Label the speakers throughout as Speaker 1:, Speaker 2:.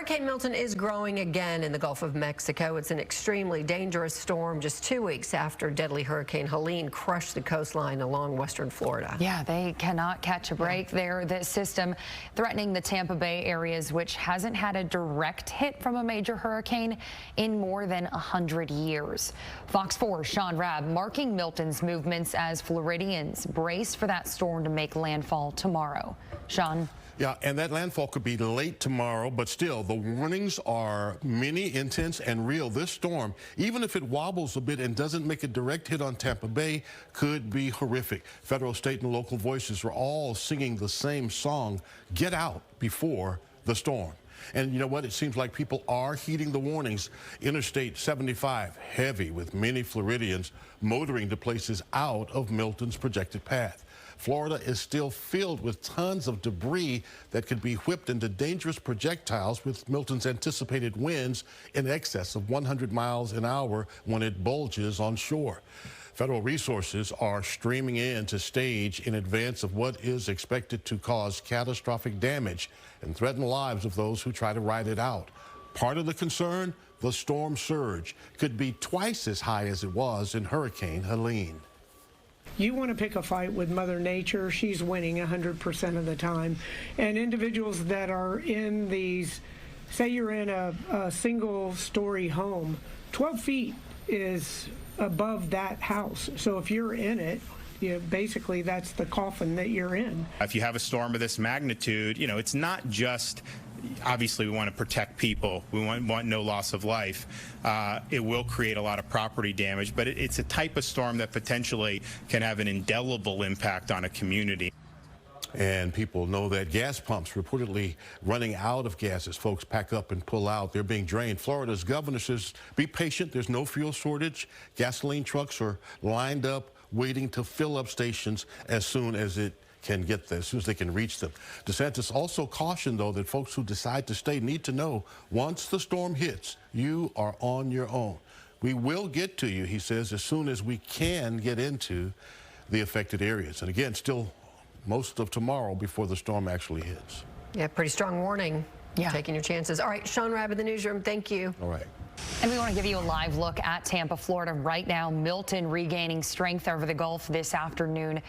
Speaker 1: Hurricane Milton is growing again in the Gulf of Mexico. It's an extremely dangerous storm just 2 weeks after deadly Hurricane Helene crushed the coastline along western Florida.
Speaker 2: Yeah, they cannot catch a break there. The system threatening the Tampa Bay areas, which hasn't had a direct hit from a major hurricane in more than 100 years. Fox 4's Shaun Rabb marking Milton's movements as Floridians brace for that storm to make landfall tomorrow. Shaun?
Speaker 3: Yeah, and that landfall could be late tomorrow, but still, the warnings are many, intense, and real. This storm, even if it wobbles a bit and doesn't make a direct hit on Tampa Bay, could be horrific. Federal, state, and local voices are all singing the same song, Get Out Before the Storm. And you know what? It seems like people are heeding the warnings. Interstate 75, heavy, with many Floridians motoring to places out of Milton's projected path. Florida is still filled with tons of debris that could be whipped into dangerous projectiles with Milton's anticipated winds in excess of 100 miles an hour when it bulges on shore. Federal resources are streaming in to stage in advance of what is expected to cause catastrophic damage and threaten the lives of those who try to ride it out. Part of the concern, the storm surge could be twice as high as it was in Hurricane Helene.
Speaker 4: You want to pick a fight with Mother Nature, she's winning 100% of the time. And individuals that are in these, say you're in a single-story home, 12 feet is above that house. So if you're in it, basically that's the coffin that you're in.
Speaker 5: If you have a storm of this magnitude, it's not just, obviously we want to protect people, we want no loss of life. It will create a lot of property damage, but it's a type of storm that potentially can have an indelible impact on a community.
Speaker 3: And people know that gas pumps reportedly running out of gas as folks pack up and pull out. They're being drained. Florida's governor says, be patient. There's no fuel shortage. Gasoline trucks are lined up waiting to fill up stations as soon as it can get there, as soon as they can reach them. DeSantis also cautioned, though, that folks who decide to stay need to know once the storm hits, you are on your own. We will get to you, he says, as soon as we can get into the affected areas. And again, still most of tomorrow before the storm actually hits.
Speaker 1: Yeah, pretty strong warning. Yeah. Taking your chances. All right, Shaun Rabb in the newsroom, thank you.
Speaker 3: All right.
Speaker 2: And we want to give you a live look at Tampa, Florida right now. Milton regaining strength over the Gulf this afternoon.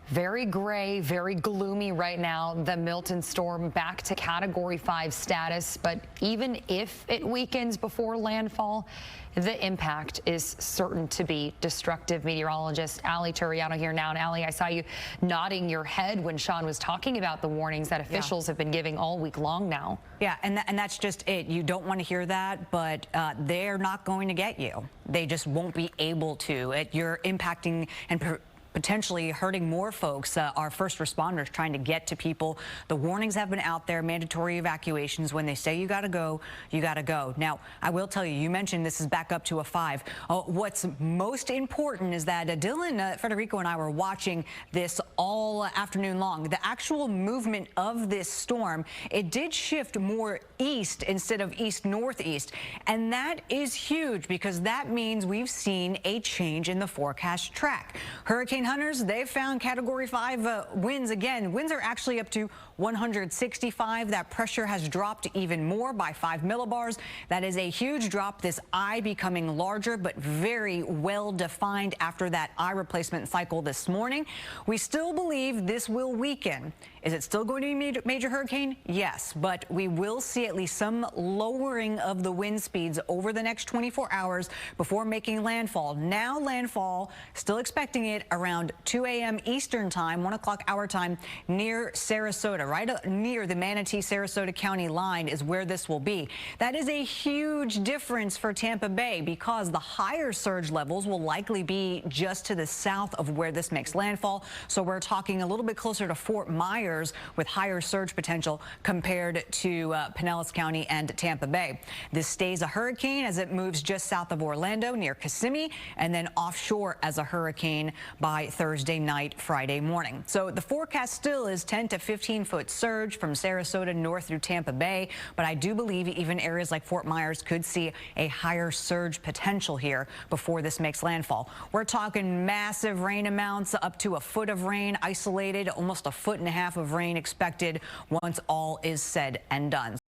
Speaker 2: Very gray, very gloomy right now. The Milton storm back to Category 5 status, but even if it weakens before landfall, the impact is certain to be destructive. Meteorologist Allie Turiano here now. And Allie, I saw you nodding your head when Shaun was talking about the warnings that officials have been giving all week long now.
Speaker 6: Yeah, and that's just it. You don't want to hear that, but they're not going to get you. They just won't be able to. You're impacting and potentially hurting more folks. Our first responders trying to get to people. The warnings have been out there, mandatory evacuations. When they say you got to go, you got to go. Now, I will tell you, you mentioned this is back up to a 5. What's most important is that Dylan, Federico, and I were watching this all afternoon long. The actual movement of this storm, it did shift more east instead of east-northeast. And that is huge because that means we've seen a change in the forecast track. Hurricane hunters, they've found Category 5 winds again. Winds are actually up to 165. That pressure has dropped even more by 5 millibars. That is a huge drop. This eye becoming larger but very well defined after that eye replacement cycle this morning. We still believe this will weaken. Is it still going to be a major hurricane? Yes, but we will see at least some lowering of the wind speeds over the next 24 hours before making landfall. Now landfall, still expecting it around 2 a.m. Eastern time, 1 o'clock our time, near Sarasota, right near the Manatee-Sarasota County line is where this will be. That is a huge difference for Tampa Bay because the higher surge levels will likely be just to the south of where this makes landfall. So we're talking a little bit closer to Fort Myers with higher surge potential compared to Pinellas County and Tampa Bay. This stays a hurricane as it moves just south of Orlando near Kissimmee and then offshore as a hurricane by Thursday night, Friday morning. So the forecast still is 10 to 15-foot surge from Sarasota north through Tampa Bay, but I do believe even areas like Fort Myers could see a higher surge potential here before this makes landfall. We're talking massive rain amounts, up to a foot of rain isolated, almost a 1.5 feet of rain expected once all is said and done.